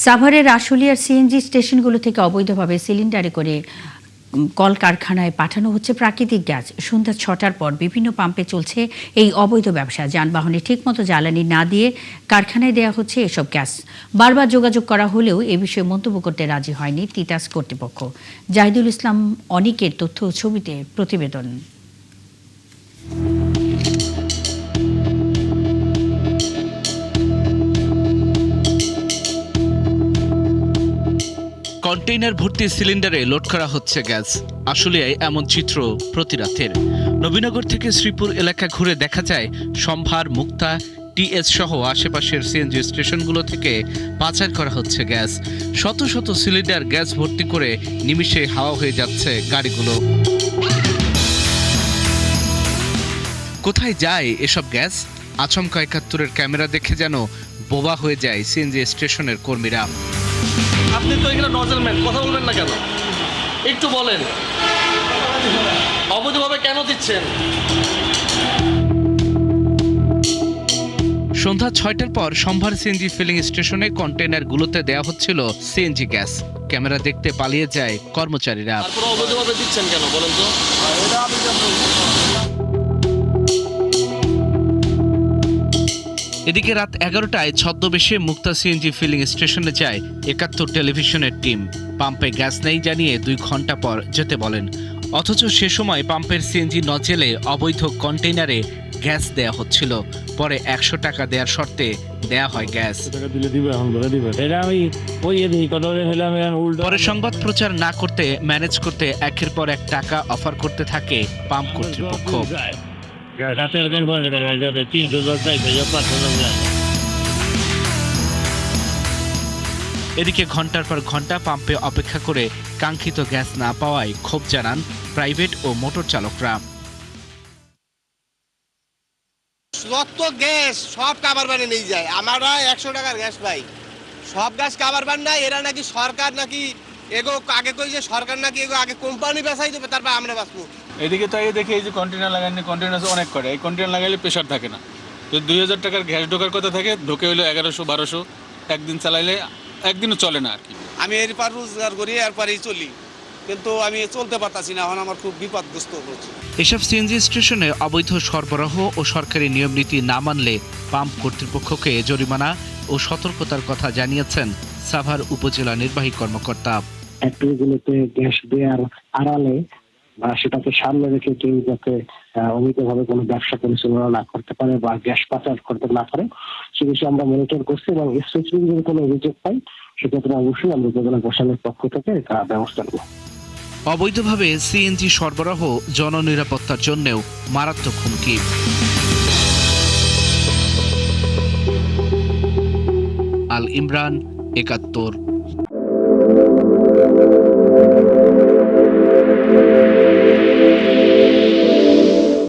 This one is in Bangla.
সাভারের আশুলিয়ার সিএনজি স্টেশনগুলো থেকে অবৈধভাবে সিলিন্ডারে করে কলকারখানায় পাঠানো হচ্ছে প্রাকৃতিক গ্যাস। সন্ধ্যা ৬টার পর বিভিন্ন পাম্পে চলছে এই অবৈধ ব্যবসা। যানবাহনে ঠিকমতো জ্বালানি না দিয়ে কারখানায় দেওয়া হচ্ছে এসব গ্যাস। বারবার যোগাযোগ করা হলেও এ বিষয়ে মন্তব্য করতে রাজি হয়নি তিতাস কর্তৃপক্ষ। জাহিদুল ইসলাম অনিকের তথ্য ও ছবিতে প্রতিবেদন। কন্টেইনার ভর্তি সিলিন্ডারে লোড করা হচ্ছে গ্যাস। আশুলিয়ায় এমন চিত্র প্রতিরাতের। নবীনগর থেকে শ্রীপুর এলাকা ঘুরে দেখা যায় সম্ভার, মুক্তা, টিএস সহ আশেপাশের সিএনজি স্টেশনগুলো থেকে পাচার করা হচ্ছে গ্যাস। শত শত সিলিন্ডার গ্যাস ভর্তি করে নিমিষে হাওয়া হয়ে যাচ্ছে গাড়িগুলো। কোথায় যায় এসব গ্যাস? আচমকা ৭১-এর ক্যামেরা দেখে যেন বোবা হয়ে যায় সিএনজি স্টেশনের কর্মীরা। আপনি তো এখানে নজরম্যান, কথা বলবেন না কেন? একটু বলেন অবৈধভাবে কেন দিচ্ছেন? সন্ধ্যা ৬টার পর সম্ভার সিএনজি ফিলিং স্টেশনে কন্টেইনারগুলোতে দেওয়া হচ্ছিল সিএনজি গ্যাস। ক্যামেরা দেখতে পালিয়ে যায় কর্মচারীরা। তারপরে অবৈধভাবে দিচ্ছেন কেন বলেন তো? এদিকে রাত ১১টায় ছদ্মবেশে মুক্তা সিএনজি ফিলিং স্টেশনে যায় ৭১ টেলিভিশনের টিম। পাম্পে গ্যাস নেই জানিয়ে ২ ঘন্টা পর যেতে বলেন। অথচ সে সময় পাম্পের সিএনজি নজেলে অবৈধ কন্টেইনারে গ্যাস দেয়া হচ্ছিল। পরে ১০০ টাকা দেওয়ার শর্তে দেয়া হয় গ্যাস। পরে সংবাদ প্রচার না করতে ম্যানেজ করতে একের পর এক টাকা অফার করতে থাকে পাম্প কর্তৃপক্ষ। এদিকে ঘন্টার পর ঘন্টা পাম্পে অপেক্ষা করে কাঙ্ক্ষিত গ্যাস না পাওয়ায় ক্ষোভ জানান প্রাইভেট ও মোটর চালকরা। যত গ্যাস সব কাবার বানে নিয়ে যায়, আমরা ১০০ টাকার গ্যাস পাই, সব গ্যাস কাবার বান নাই। এরা নাকি সরকার নাকি এগো আগে কই যে সরকার নাকি এগো আগে কোম্পানি বেচাই দেবে, তারপর আমরা বাঁচবো। এদিকে তাই দেখে এই যে কন্টেনার লাগানো, কন্টেনার অনেক করে, এই কন্টেনার লাগাইলে প্রেশার থাকে না। তো ২০০০ টাকার গ্যাস ঢোকার কথা থাকে, ঢোকে হইলো ১১০০-১২০০, একদিন চালাইলে একদিনও চলে না আর কি। আমি এরপর রোজগার করি, এরপরেই চলি, কিন্তু আমি চলতে পারতাছি না, এখন আমার খুব বিপদগ্রস্ত হচ্ছে। এসব সিএনজি স্টেশনে অবৈধ সরবরাহ ও সরকারি নিয়ম নীতি না মানলে পাম্প কর্তৃপক্ষকে জরিমানা ও সতর্কতার কথা জানিয়েছেন সাভার উপজেলা নির্বাহী কর্মকর্তা। ফ্যাক্টরিগুলোতে গ্যাস দেওয়ার আড়ালে বা সেটাকে সামনে রেখে কেউ যাতে অবৈধভাবে কোনো ব্যবসা পরিচালনা না করতে পারে বা গ্যাস পাচার করতে না পারে সে বিষয়ে আমরা মনিটর করছি, এবং স্পেসিফিক যদি কোনো অভিযোগ পাই সেক্ষেত্রে অবশ্যই আমরা উপজেলা প্রশাসনের পক্ষ থেকে ব্যবস্থা নেব। অবৈধভাবে সিএনজি সরবরাহ জননিরাপত্তার জন্যও মারাত্মক হুমকি। আল ইমরান, ৭১।